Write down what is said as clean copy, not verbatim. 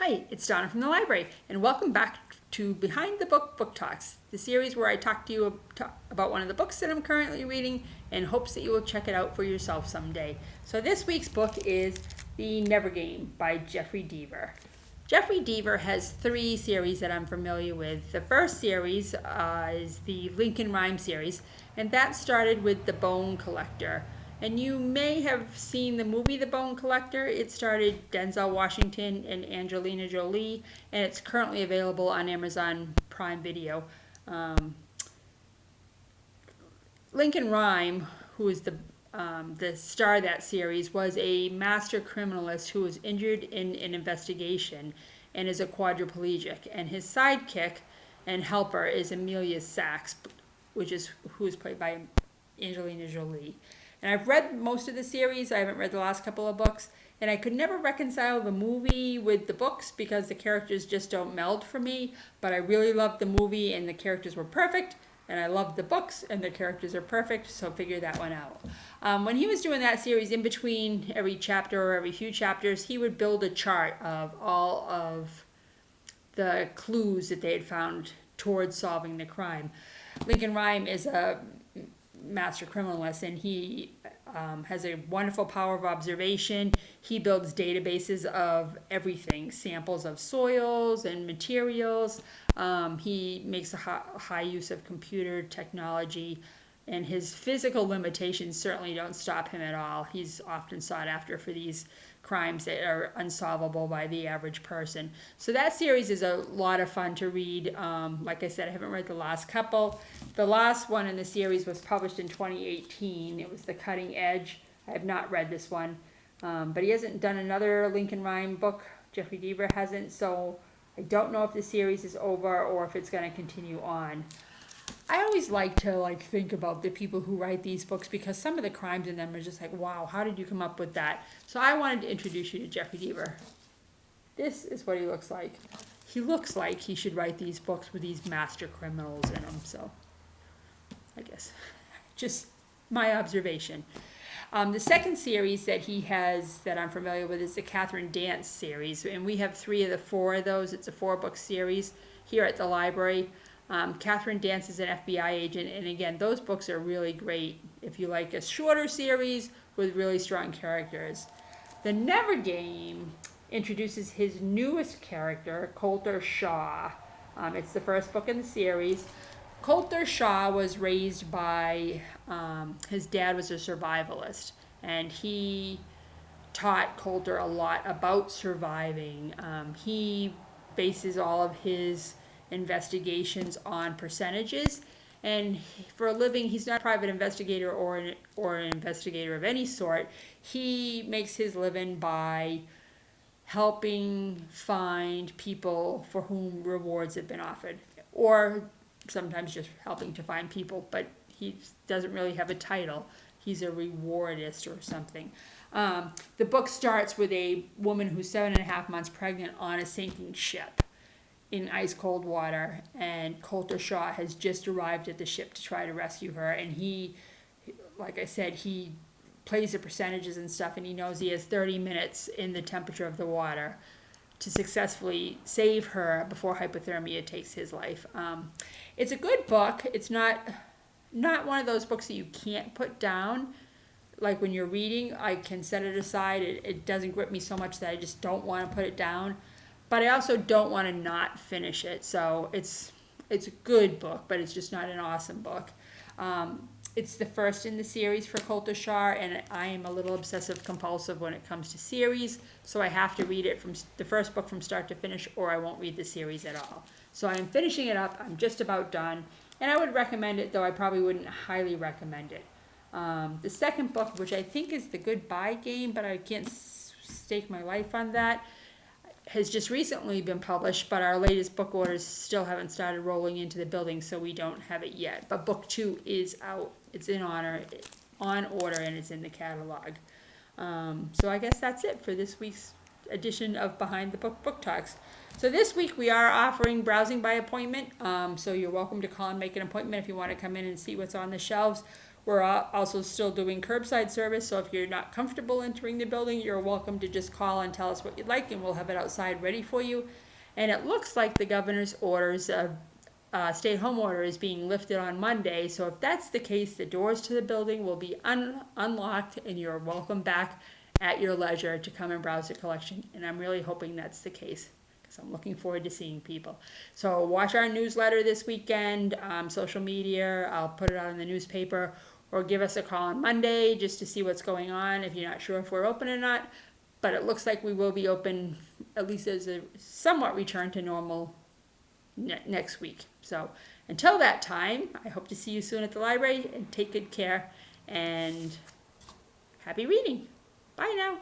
Hi, it's Donna from the library, and welcome back to Behind the Book Book Talks, the series where I talk to you about one of the books that I'm currently reading in hopes that you will check it out for yourself someday. So this week's book is The Never Game by Jeffery Deaver. Jeffery Deaver has 3 series that I'm familiar with. The first series is the Lincoln Rhyme series, and that started with The Bone Collector. And you may have seen the movie The Bone Collector. It starred Denzel Washington and Angelina Jolie, and it's currently available on Amazon Prime Video. Lincoln Rhyme, who is the star of that series, was a master criminalist who was injured in an investigation and is a quadriplegic. And his sidekick and helper is Amelia Sachs, who is played by Angelina Jolie. And I've read most of the series. I haven't read the last couple of books. And I could never reconcile the movie with the books because the characters just don't meld for me. But I really loved the movie and the characters were perfect. And I loved the books and the characters are perfect. So figure that one out. When he was doing that series, in between every chapter or every few chapters, he would build a chart of all of the clues that they had found towards solving the crime. Lincoln Rhyme is a master criminalist, and he has a wonderful power of observation. He builds databases of everything, samples of soils and materials. He makes a high use of computer technology, and his physical limitations certainly don't stop him at all. He's often sought after for these crimes that are unsolvable by the average person. So that series is a lot of fun to read. Like I said, I haven't read the last couple. The last one in the series was published in 2018. It was The Cutting Edge. I have not read this one. But he hasn't done another Lincoln Rhyme book. Jeffery Deaver hasn't. So I don't know if the series is over or if it's going to continue on. I always like to think about the people who write these books because some of the crimes in them are just like, wow, how did you come up with that? So I wanted to introduce you to Jeffery Deaver. This is what he looks like. He looks like he should write these books with these master criminals in them. So I guess just my observation. The second series that he has that I'm familiar with is the Catherine Dance series. And we have 3 of the 4 of those. It's a 4-book series here at the library. Catherine Dance is an FBI agent, and again, those books are really great if you like a shorter series with really strong characters. The Never Game introduces his newest character, Colton Shaw. It's the first book in the series. Colton Shaw was raised by, his dad was a survivalist, and he taught Colton a lot about surviving. He bases all of his investigations on percentages, and for a living he's not a private investigator or an investigator of any sort. He makes his living by helping find people for whom rewards have been offered, or sometimes just helping to find people, but he doesn't really have a title. He's a rewardist or something. The book starts with a woman who's 7.5 months pregnant on a sinking ship in ice cold water, and Colton Shaw has just arrived at the ship to try to rescue her, and he, like I said, he plays the percentages and stuff, and he knows he has 30 minutes in the temperature of the water to successfully save her before hypothermia takes his life. It's a good book. It's not one of those books that you can't put down. Like when you're reading, I can set it aside. It doesn't grip me so much that I just don't want to put it down. But I also don't want to not finish it. So it's a good book, but it's just not an awesome book. It's the first in the series for Colton Shaw, and I am a little obsessive compulsive when it comes to series. So I have to read it from the first book from start to finish, or I won't read the series at all. So I'm finishing it up. I'm just about done. And I would recommend it, though I probably wouldn't highly recommend it. The second book, which I think is The Goodbye Game, but I can't stake my life on that, has just recently been published, but our latest book orders still haven't started rolling into the building, so we don't have it yet. But book 2 is out. It's on order, and it's in the catalog. So I guess that's it for this week's edition of Behind the Book Talks. So this week we are offering browsing by appointment. So you're welcome to call and make an appointment if you want to come in and see what's on the shelves. We're also still doing curbside service, so if you're not comfortable entering the building, you're welcome to just call and tell us what you'd like, and we'll have it outside ready for you. And it looks like the governor's orders, stay-at-home order is being lifted on Monday, so if that's the case, the doors to the building will be unlocked, and you're welcome back at your leisure to come and browse the collection. And I'm really hoping that's the case, because I'm looking forward to seeing people. So watch our newsletter this weekend, social media, I'll put it out in the newspaper, or give us a call on Monday just to see what's going on if you're not sure if we're open or not. But it looks like we will be open, at least as a somewhat return to normal next week. So until that time, I hope to see you soon at the library, and take good care, and happy reading. Bye now.